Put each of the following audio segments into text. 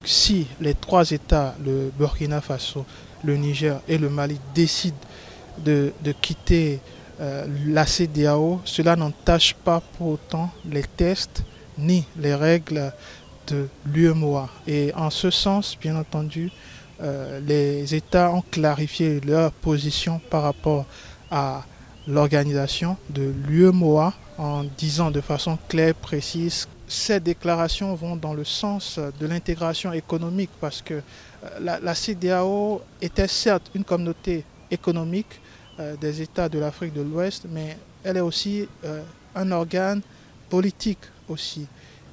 Si les trois États, le Burkina Faso, le Niger et le Mali, décident de quitter la CEDEAO, cela n'entache pas pour autant les tests ni les règles de l'UEMOA. Et en ce sens, bien entendu, les États ont clarifié leur position par rapport à l'organisation de l'UEMOA en disant de façon claire et précise ces déclarations vont dans le sens de l'intégration économique parce que la CEDEAO était certes une communauté économique des États de l'Afrique de l'Ouest, mais elle est aussi un organe politique aussi.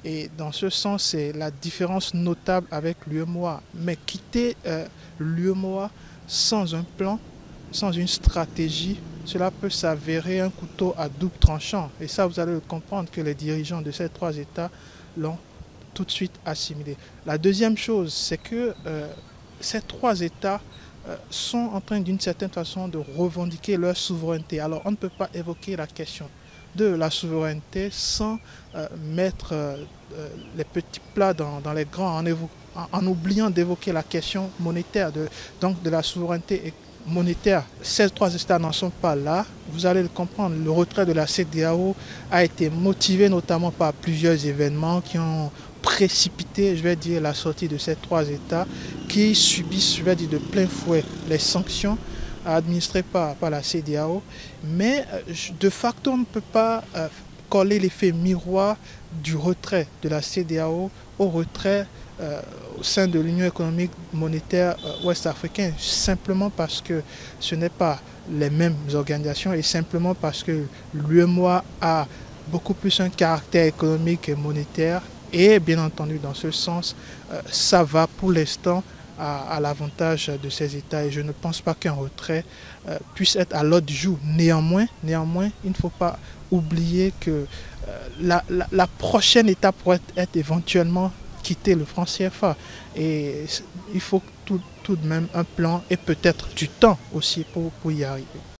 Et dans ce sens, c'est la différence notable avec l'UEMOA. Mais quitter l'UEMOA sans un plan, sans une stratégie, cela peut s'avérer un couteau à double tranchant. Et ça, vous allez le comprendre que les dirigeants de ces trois États l'ont tout de suite assimilé. La deuxième chose, c'est que ces trois États sont en train d'une certaine façon de revendiquer leur souveraineté. Alors on ne peut pas évoquer la question de la souveraineté sans mettre les petits plats dans les grands, en oubliant d'évoquer la question monétaire, donc de la souveraineté monétaire. Ces trois États n'en sont pas là. Vous allez le comprendre, le retrait de la CEDEAO a été motivé notamment par plusieurs événements qui ont précipité, je vais dire, la sortie de ces trois États qui subissent, je vais dire, de plein fouet les sanctions administrées par la CEDEAO. Mais de facto, on ne peut pas coller l'effet miroir du retrait de la CEDEAO au retrait au sein de l'Union économique monétaire ouest-africaine, simplement parce que ce n'est pas les mêmes organisations et simplement parce que l'UEMOA a beaucoup plus un caractère économique et monétaire et bien entendu dans ce sens, ça va pour l'instant à l'avantage de ces États et je ne pense pas qu'un retrait puisse être à l'ordre du jour. Néanmoins, il ne faut pas oublier que la prochaine étape pourrait être éventuellement quitter le franc CFA et il faut tout de même un plan et peut-être du temps aussi pour y arriver.